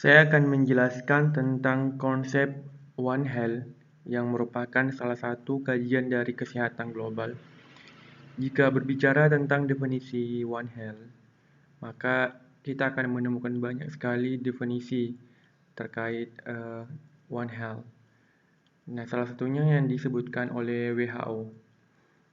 Saya akan menjelaskan tentang konsep One Health yang merupakan salah satu kajian dari kesehatan global. Jika berbicara tentang definisi One Health, maka kita akan menemukan banyak sekali definisi terkait One Health. Nah, salah satunya yang disebutkan oleh WHO.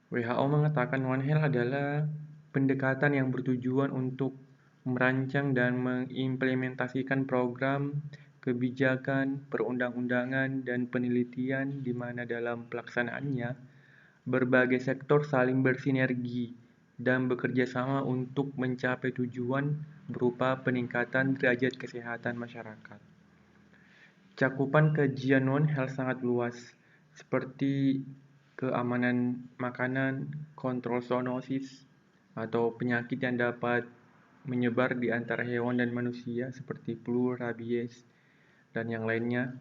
WHO mengatakan One Health adalah pendekatan yang bertujuan untuk merancang dan mengimplementasikan program, kebijakan, perundang-undangan, dan penelitian di mana dalam pelaksanaannya berbagai sektor saling bersinergi dan bekerja sama untuk mencapai tujuan berupa peningkatan derajat kesehatan masyarakat. Cakupan kajian One Health sangat luas, seperti keamanan makanan, kontrol zoonosis, atau penyakit yang dapat menyebar di antara hewan dan manusia seperti flu, rabies, dan yang lainnya,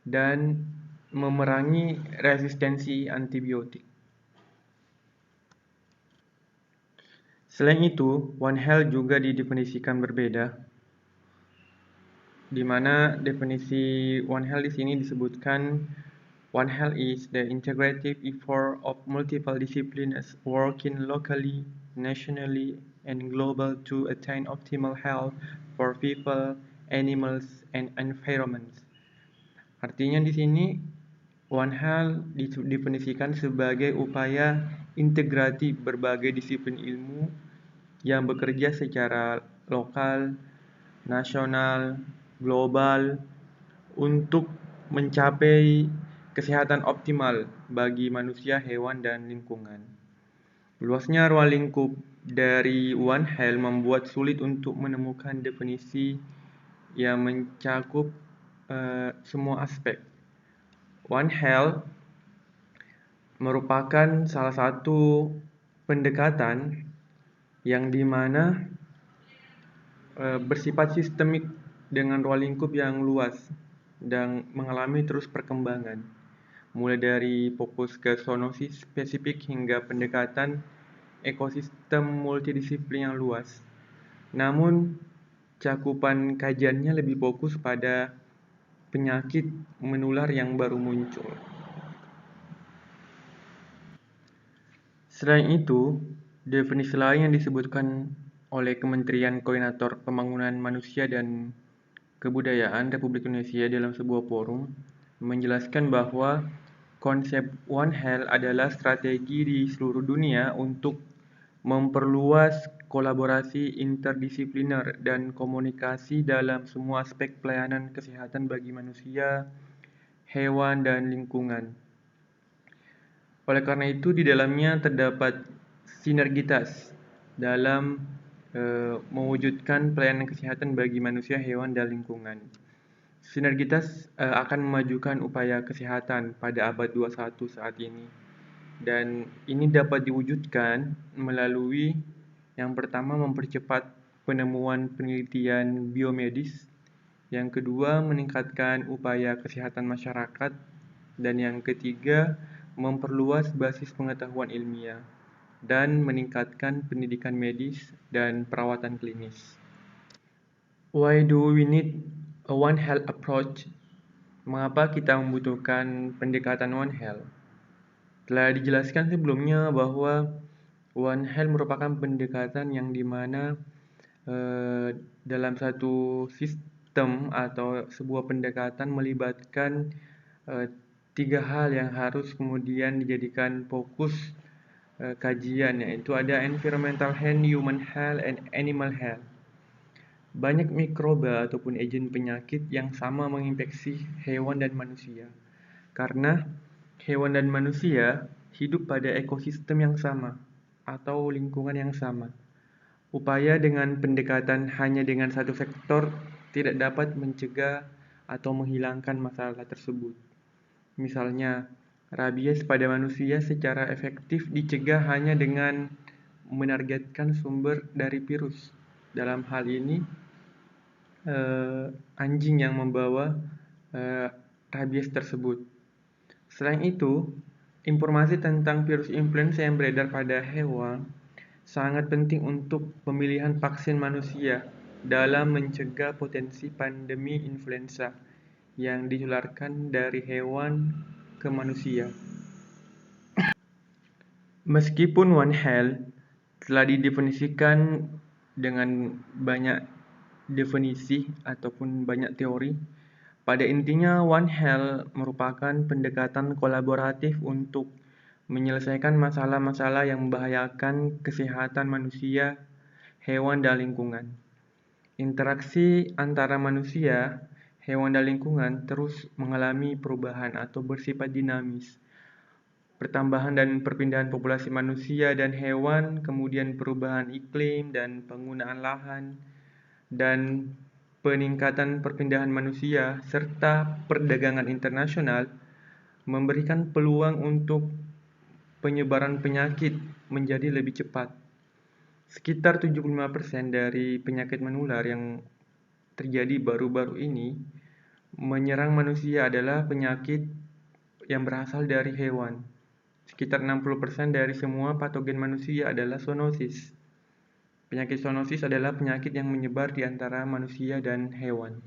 dan memerangi resistensi antibiotik. Selain itu, One Health juga didefinisikan berbeda, di mana definisi One Health di sini disebutkan One Health is the integrative effort of multiple disciplines working locally, nationally, and global to attain optimal health for people, animals, and environments. Artinya di sini One Health didefinisikan sebagai upaya integratif berbagai disiplin ilmu yang bekerja secara lokal, nasional, global untuk mencapai kesehatan optimal bagi manusia, hewan, dan lingkungan. Luasnya ruang lingkup dari One Health membuat sulit untuk menemukan definisi yang mencakup semua aspek. One Health merupakan salah satu pendekatan yang dimana bersifat sistemik dengan ruang lingkup yang luas dan mengalami terus perkembangan, mulai dari fokus ke zoonosis spesifik hingga pendekatan ekosistem multidisiplin yang luas. Namun, cakupan kajiannya lebih fokus pada penyakit menular yang baru muncul. Selain itu, definisi lain yang disebutkan oleh Kementerian Koordinator Pembangunan Manusia dan Kebudayaan Republik Indonesia dalam sebuah forum menjelaskan bahwa konsep One Health adalah strategi di seluruh dunia untuk memperluas kolaborasi interdisipliner dan komunikasi dalam semua aspek pelayanan kesehatan bagi manusia, hewan, dan lingkungan. Oleh karena itu, di dalamnya terdapat sinergitas dalam mewujudkan pelayanan kesehatan bagi manusia, hewan, dan lingkungan. Sinergitas akan memajukan upaya kesehatan pada abad 21 saat ini. Dan ini dapat diwujudkan melalui yang pertama mempercepat penemuan penelitian biomedis, yang kedua meningkatkan upaya kesehatan masyarakat, dan yang ketiga memperluas basis pengetahuan ilmiah dan meningkatkan pendidikan medis dan perawatan klinis. Why do we need a One Health approach? Mengapa kita membutuhkan pendekatan One Health? Telah dijelaskan sebelumnya bahwa One Health merupakan pendekatan yang dimana dalam satu sistem atau sebuah pendekatan melibatkan tiga hal yang harus kemudian dijadikan fokus kajian, yaitu ada environmental health, human health, and animal health. Banyak mikroba ataupun agen penyakit yang sama menginfeksi hewan dan manusia, karena hewan dan manusia hidup pada ekosistem yang sama atau lingkungan yang sama. Upaya dengan pendekatan hanya dengan satu sektor tidak dapat mencegah atau menghilangkan masalah tersebut. Misalnya, rabies pada manusia secara efektif dicegah hanya dengan menargetkan sumber dari virus. Dalam hal ini, anjing yang membawa rabies tersebut. Selain itu, informasi tentang virus influenza yang beredar pada hewan sangat penting untuk pemilihan vaksin manusia dalam mencegah potensi pandemi influenza yang ditularkan dari hewan ke manusia. Meskipun One Health telah didefinisikan dengan banyak definisi ataupun banyak teori, pada intinya One Health merupakan pendekatan kolaboratif untuk menyelesaikan masalah-masalah yang membahayakan kesehatan manusia, hewan, dan lingkungan. Interaksi antara manusia, hewan, dan lingkungan terus mengalami perubahan atau bersifat dinamis. Pertambahan dan perpindahan populasi manusia dan hewan, kemudian perubahan iklim dan penggunaan lahan, dan peningkatan perpindahan manusia, serta perdagangan internasional memberikan peluang untuk penyebaran penyakit menjadi lebih cepat. Sekitar 75% dari penyakit menular yang terjadi baru-baru ini menyerang manusia adalah penyakit yang berasal dari hewan. Sekitar 60% dari semua patogen manusia adalah zoonosis. Penyakit zoonosis adalah penyakit yang menyebar di antara manusia dan hewan.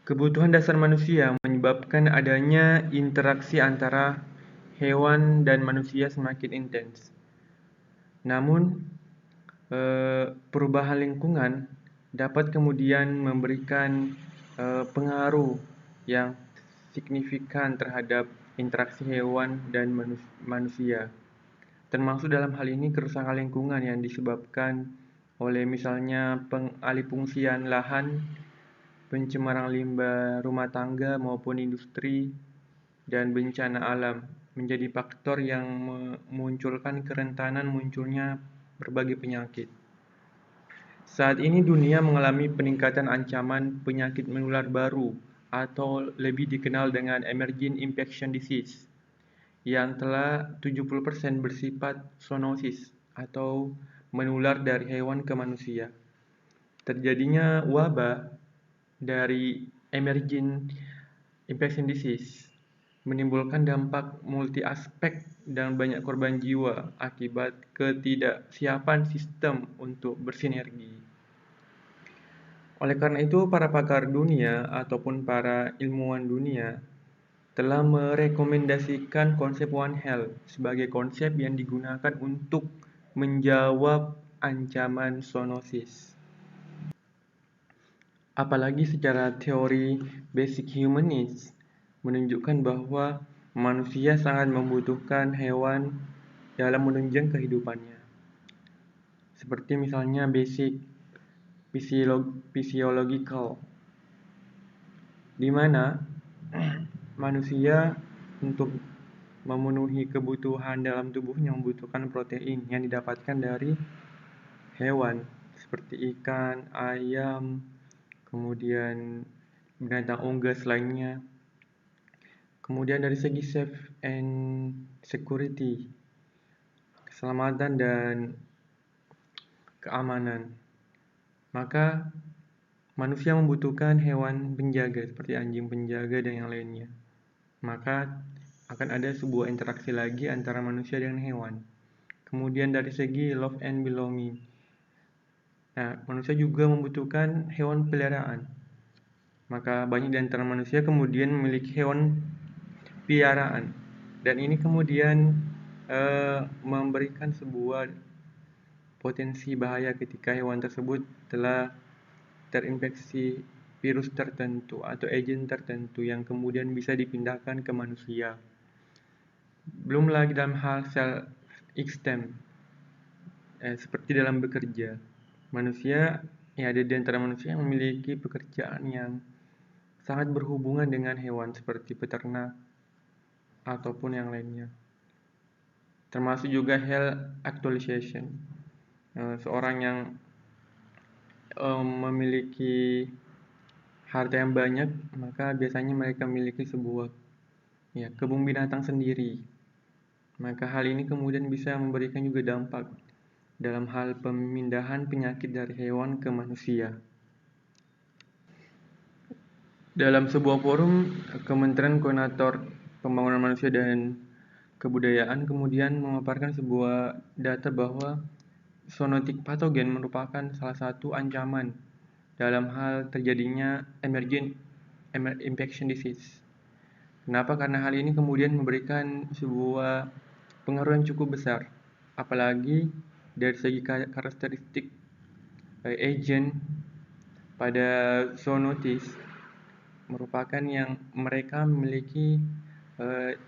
Kebutuhan dasar manusia menyebabkan adanya interaksi antara hewan dan manusia semakin intens. Namun, perubahan lingkungan dapat kemudian memberikan pengaruh yang signifikan terhadap interaksi hewan dan manusia. Termasuk dalam hal ini kerusakan lingkungan yang disebabkan oleh misalnya pengalihfungsian lahan, pencemaran limbah rumah tangga maupun industri, dan bencana alam menjadi faktor yang memunculkan kerentanan munculnya berbagai penyakit. Saat ini dunia mengalami peningkatan ancaman penyakit menular baru atau lebih dikenal dengan emerging infection disease yang telah 70% bersifat zoonosis atau menular dari hewan ke manusia. Terjadinya wabah dari emerging infection disease menimbulkan dampak multi aspek dan banyak korban jiwa akibat ketidaksiapan sistem untuk bersinergi. Oleh karena itu, para pakar dunia ataupun para ilmuwan dunia telah merekomendasikan konsep One Health sebagai konsep yang digunakan untuk menjawab ancaman zoonosis. Apalagi secara teori basic human needs menunjukkan bahwa manusia sangat membutuhkan hewan dalam menunjang kehidupannya. Seperti misalnya basic physiological, di mana manusia untuk memenuhi kebutuhan dalam tubuhnya membutuhkan protein yang didapatkan dari hewan seperti ikan, ayam, kemudian binatang unggas lainnya. Kemudian dari segi safe and security, keselamatan dan keamanan, maka manusia membutuhkan hewan penjaga seperti anjing penjaga dan yang lainnya. Maka akan ada sebuah interaksi lagi antara manusia dengan hewan. Kemudian dari segi love and belonging, nah, manusia juga membutuhkan hewan peliharaan. Maka banyak di antara manusia kemudian memiliki hewan peliharaan. Dan ini kemudian memberikan sebuah potensi bahaya ketika hewan tersebut telah terinfeksi virus tertentu atau agen tertentu yang kemudian bisa dipindahkan ke manusia. Belum lagi dalam hal self-esteem, seperti dalam bekerja. Manusia, ya ada di antara manusia yang memiliki pekerjaan yang sangat berhubungan dengan hewan seperti peternak ataupun yang lainnya. Termasuk juga health actualization. Seorang yang memiliki harta yang banyak, maka biasanya mereka memiliki sebuah kebun binatang sendiri. Maka hal ini kemudian bisa memberikan juga dampak dalam hal pemindahan penyakit dari hewan ke manusia. Dalam sebuah forum, Kementerian Koordinator Pembangunan Manusia dan Kebudayaan kemudian memaparkan sebuah data bahwa zoonotic patogen merupakan salah satu ancaman dalam hal terjadinya emergent infection disease. Kenapa? Karena hal ini kemudian memberikan sebuah pengaruh yang cukup besar, apalagi dari segi karakteristik agent pada zoonosis merupakan yang mereka memiliki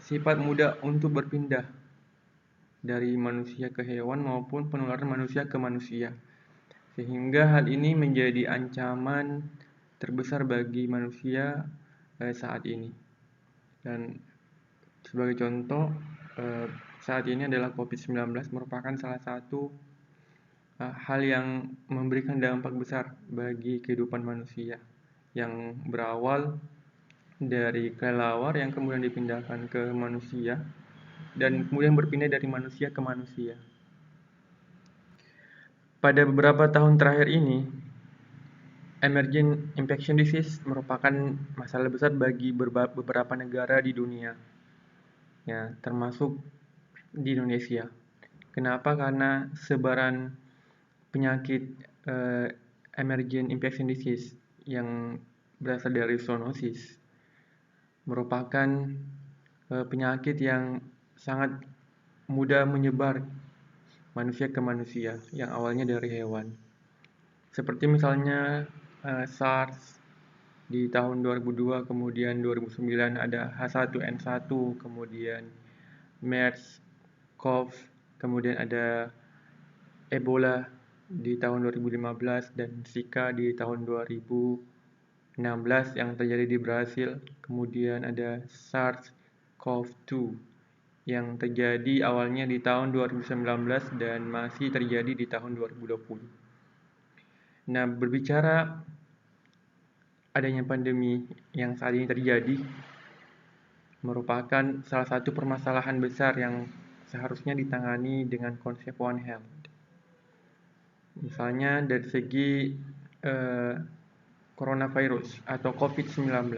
sifat mudah untuk berpindah dari manusia ke hewan maupun penularan manusia ke manusia, sehingga hal ini menjadi ancaman terbesar bagi manusia saat ini. Dan sebagai contoh, saat ini adalah COVID-19 merupakan salah satu hal yang memberikan dampak besar bagi kehidupan manusia, yang berawal dari kelelawar yang kemudian dipindahkan ke manusia dan kemudian berpindah dari manusia ke manusia. Pada beberapa tahun terakhir ini, emergent infection disease merupakan masalah besar bagi beberapa negara di dunia, ya, termasuk di Indonesia. Kenapa? Karena sebaran penyakit emergent infection disease yang berasal dari zoonosis merupakan penyakit yang sangat mudah menyebar manusia ke manusia, yang awalnya dari hewan. Seperti misalnya SARS di tahun 2002, kemudian 2009 ada H1N1, kemudian MERS, CoV, kemudian ada Ebola di tahun 2015 dan Zika di tahun 2016 yang terjadi di Brasil. Kemudian ada SARS-CoV-2 yang terjadi awalnya di tahun 2019 dan masih terjadi di tahun 2020. Nah, berbicara adanya pandemi yang saat ini terjadi merupakan salah satu permasalahan besar yang seharusnya ditangani dengan konsep One Health. Misalnya dari segi coronavirus atau COVID-19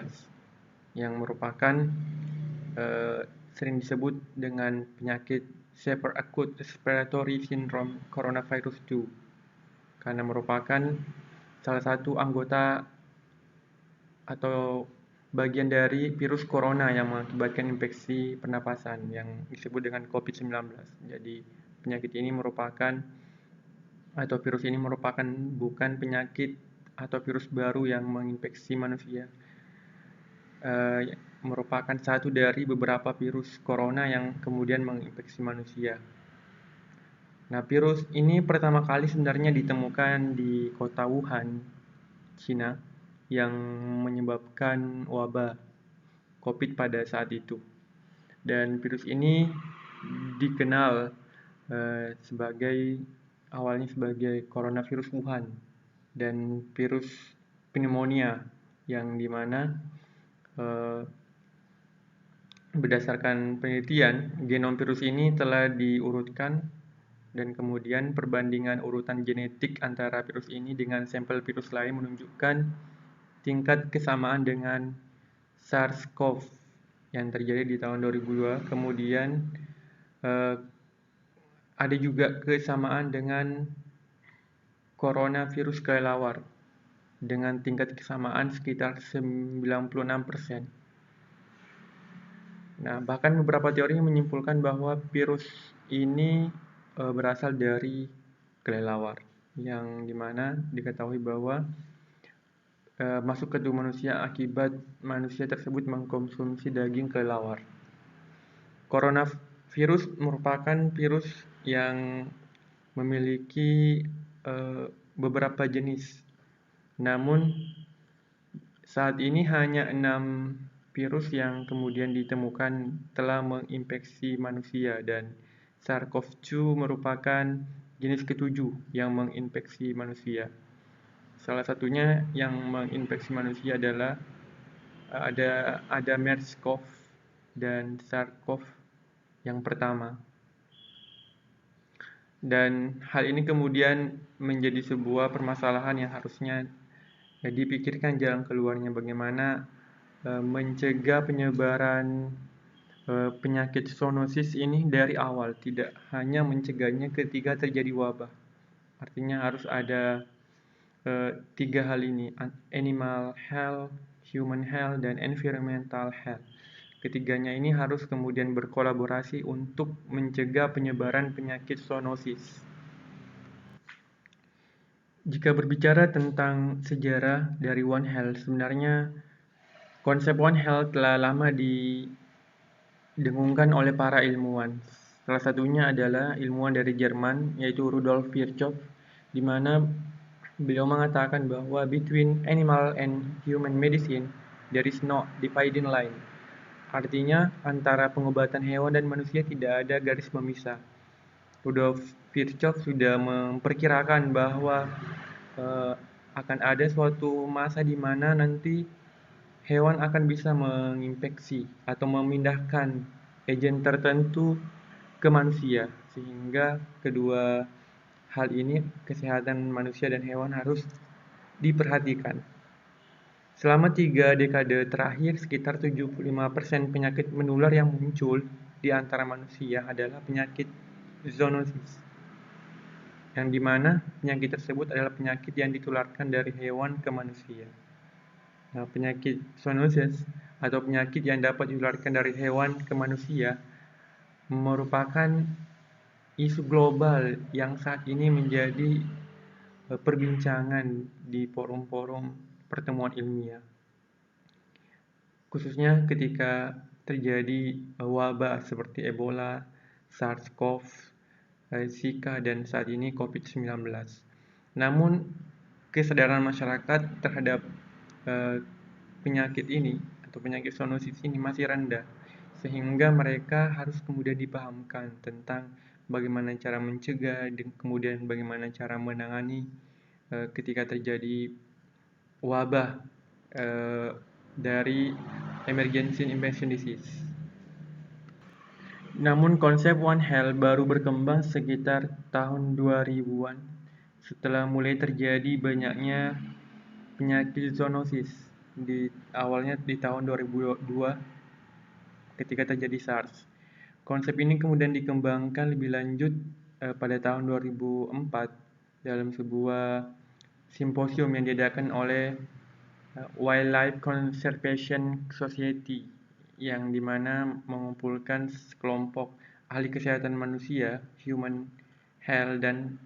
yang merupakan sering disebut dengan penyakit Severe Acute Respiratory Syndrome Coronavirus 2 karena merupakan salah satu anggota atau bagian dari virus corona yang mengakibatkan infeksi pernapasan yang disebut dengan COVID-19. Jadi penyakit ini merupakan atau virus ini merupakan bukan penyakit atau virus baru yang menginfeksi manusia. Merupakan satu dari beberapa virus corona yang kemudian menginfeksi manusia. Nah, virus ini pertama kali sebenarnya ditemukan di kota Wuhan, Cina, yang menyebabkan wabah COVID pada saat itu. Dan virus ini dikenal awalnya sebagai coronavirus Wuhan dan virus pneumonia, yang dimana berdasarkan penelitian genom virus ini telah diurutkan dan kemudian perbandingan urutan genetik antara virus ini dengan sampel virus lain menunjukkan tingkat kesamaan dengan SARS-CoV yang terjadi di tahun 2002. Kemudian ada juga kesamaan dengan coronavirus kelelawar dengan tingkat kesamaan sekitar 96%. Nah, bahkan beberapa teori menyimpulkan bahwa virus ini berasal dari kelelawar, yang dimana diketahui bahwa masuk ke tubuh manusia akibat manusia tersebut mengkonsumsi daging kelelawar. Coronavirus merupakan virus yang memiliki beberapa jenis. Namun saat ini hanya 6 virus yang kemudian ditemukan telah menginfeksi manusia, dan SARS-CoV-2 merupakan jenis ke-7 yang menginfeksi manusia. Salah satunya yang menginfeksi manusia adalah ada MERS-CoV dan SARS-CoV yang pertama. Dan hal ini kemudian menjadi sebuah permasalahan yang harusnya dipikirkan jalan keluarnya, bagaimana mencegah penyebaran penyakit zoonosis ini dari awal, tidak hanya mencegahnya ketika terjadi wabah. Artinya harus ada 3 hal ini, animal health, human health, dan environmental health. Ketiganya ini harus kemudian berkolaborasi untuk mencegah penyebaran penyakit zoonosis. Jika berbicara tentang sejarah dari One Health, sebenarnya konsep One Health telah lama didengungkan oleh para ilmuwan. Salah satunya adalah ilmuwan dari Jerman, yaitu Rudolf Virchow, di mana beliau mengatakan bahwa between animal and human medicine, there is no dividing line. Artinya, antara pengobatan hewan dan manusia tidak ada garis pemisah. Rudolf Virchow sudah memperkirakan bahwa akan ada suatu masa di mana nanti hewan akan bisa menginfeksi atau memindahkan agen tertentu ke manusia, sehingga kedua hal ini, kesehatan manusia dan hewan, harus diperhatikan. Selama 3 dekade terakhir, sekitar 75% penyakit menular yang muncul di antara manusia adalah penyakit zoonosis, yang dimana penyakit tersebut adalah penyakit yang ditularkan dari hewan ke manusia. Nah, penyakit zoonosis atau penyakit yang dapat ditularkan dari hewan ke manusia merupakan isu global yang saat ini menjadi perbincangan di forum-forum pertemuan ilmiah, khususnya ketika terjadi wabah seperti Ebola, SARS-CoV, Zika, dan saat ini COVID-19. Namun, kesadaran masyarakat terhadap penyakit ini atau penyakit zoonosis ini masih rendah, sehingga mereka harus kemudian dipahamkan tentang bagaimana cara mencegah dan kemudian bagaimana cara menangani ketika terjadi wabah dari emergency infectious disease. Namun konsep One Health baru berkembang sekitar tahun 2000-an setelah mulai terjadi banyaknya penyakit zoonosis. Awalnya di tahun 2002 ketika terjadi SARS. Konsep ini kemudian dikembangkan lebih lanjut pada tahun 2004 dalam sebuah simposium yang diadakan oleh Wildlife Conservation Society, yang dimana mengumpulkan sekelompok ahli kesehatan manusia, human health, dan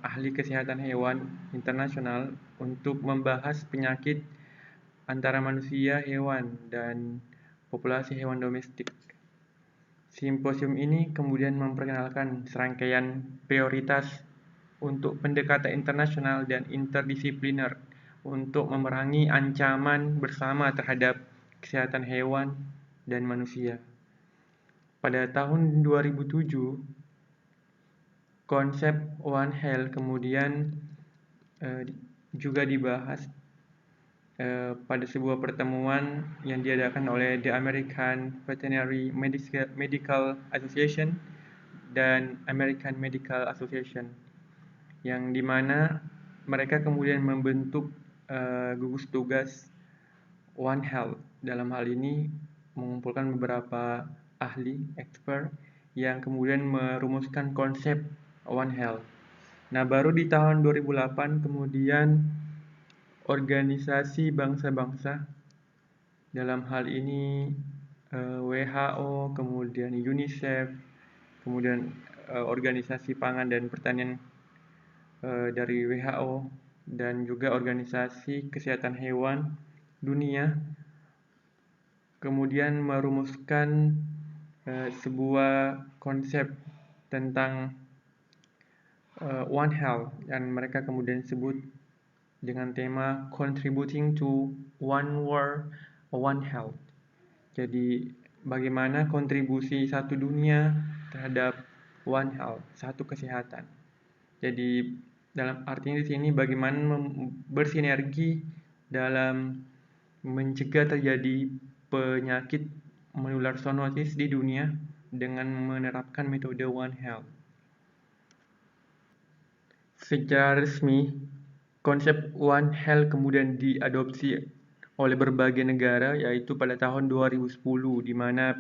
ahli kesehatan hewan internasional untuk membahas penyakit antara manusia, hewan, dan populasi hewan domestik. Simposium ini kemudian memperkenalkan serangkaian prioritas untuk pendekatan internasional dan interdisipliner untuk memerangi ancaman bersama terhadap kesehatan hewan dan manusia. Pada tahun 2007, konsep One Health kemudian juga dibahas pada sebuah pertemuan yang diadakan oleh The American Veterinary Medical Association dan American Medical Association, yang dimana mereka kemudian membentuk gugus tugas One Health. Dalam hal ini mengumpulkan beberapa ahli, expert, yang kemudian merumuskan konsep One Health. Nah, baru di tahun 2008 kemudian organisasi bangsa-bangsa, dalam hal ini WHO, kemudian UNICEF, kemudian organisasi pangan dan pertanian dari WHO, dan juga organisasi kesehatan hewan dunia, kemudian merumuskan sebuah konsep tentang One Health yang mereka kemudian sebut dengan tema Contributing to One World, One Health. Jadi bagaimana kontribusi satu dunia terhadap One Health, satu kesehatan. Jadi dalam artinya di sini bagaimana bersinergi dalam mencegah terjadi penyakit menular zoonosis di dunia dengan menerapkan metode One Health. Secara resmi, konsep One Health kemudian diadopsi oleh berbagai negara, yaitu pada tahun 2010, di mana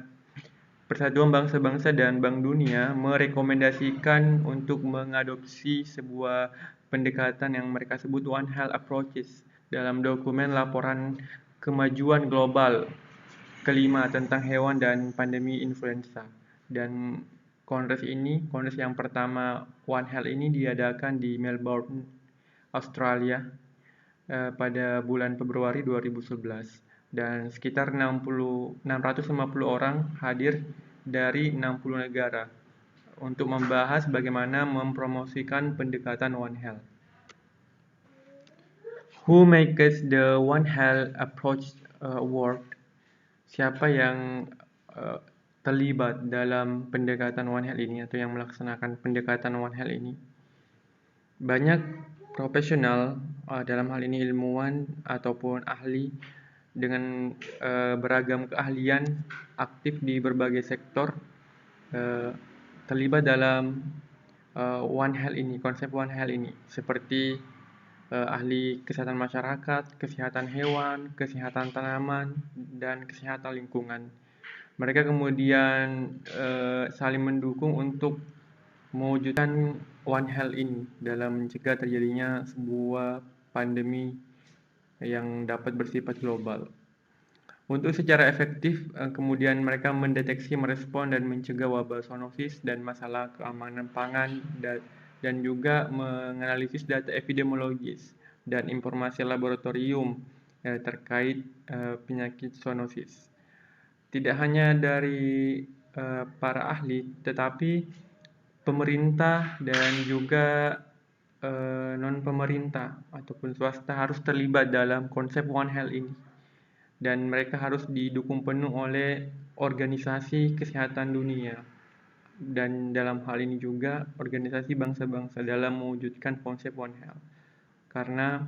Persatuan Bangsa-Bangsa dan Bank Dunia merekomendasikan untuk mengadopsi sebuah pendekatan yang mereka sebut One Health Approaches dalam dokumen laporan kemajuan global kelima tentang hewan dan pandemi influenza. Dan kongres yang pertama One Health ini diadakan di Melbourne, Australia pada bulan Februari 2011 dan sekitar 650 orang hadir dari 60 negara untuk membahas bagaimana mempromosikan pendekatan One Health. Who makes the One Health approach work? Siapa yang terlibat dalam pendekatan One Health ini atau yang melaksanakan pendekatan One Health ini? Banyak profesional, dalam hal ini ilmuwan ataupun ahli dengan beragam keahlian aktif di berbagai sektor terlibat dalam One Health ini, konsep One Health ini, seperti ahli kesehatan masyarakat, kesehatan hewan, kesehatan tanaman, dan kesehatan lingkungan. Mereka kemudian saling mendukung untuk mewujudkan One Health ini dalam mencegah terjadinya sebuah pandemi yang dapat bersifat global. Untuk secara efektif, kemudian mereka mendeteksi, merespon, dan mencegah wabah zoonosis dan masalah keamanan pangan dan juga menganalisis data epidemiologis dan informasi laboratorium terkait penyakit zoonosis. Tidak hanya dari para ahli, tetapi pemerintah dan juga non-pemerintah ataupun swasta harus terlibat dalam konsep One Health ini. Dan mereka harus didukung penuh oleh organisasi kesehatan dunia dan dalam hal ini juga organisasi bangsa-bangsa dalam mewujudkan konsep One Health. Karena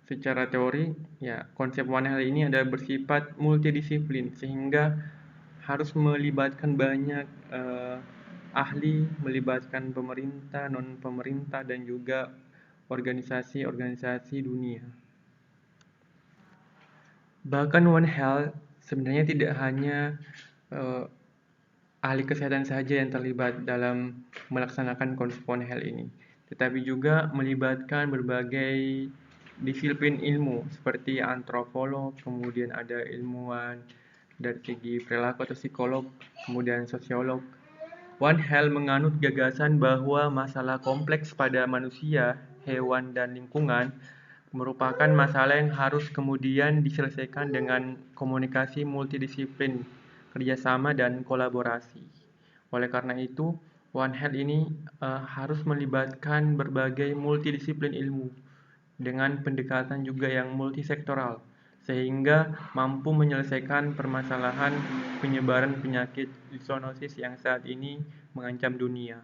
secara teori ya konsep One Health ini ada bersifat multidisiplin sehingga harus melibatkan banyak ahli, melibatkan pemerintah, non-pemerintah dan juga organisasi-organisasi dunia. Bahkan One Health sebenarnya tidak hanya ahli kesehatan saja yang terlibat dalam melaksanakan konsep One Health ini, tetapi juga melibatkan berbagai disiplin ilmu seperti antropolog, kemudian ada ilmuwan dari segi perilaku atau psikolog, kemudian sosiolog. One Health menganut gagasan bahwa masalah kompleks pada manusia, hewan, dan lingkungan merupakan masalah yang harus kemudian diselesaikan dengan komunikasi multidisiplin, kerjasama, dan kolaborasi. Oleh karena itu, One Health ini harus melibatkan berbagai multidisiplin ilmu dengan pendekatan juga yang multisektoral, sehingga mampu menyelesaikan permasalahan penyebaran penyakit zoonosis yang saat ini mengancam dunia.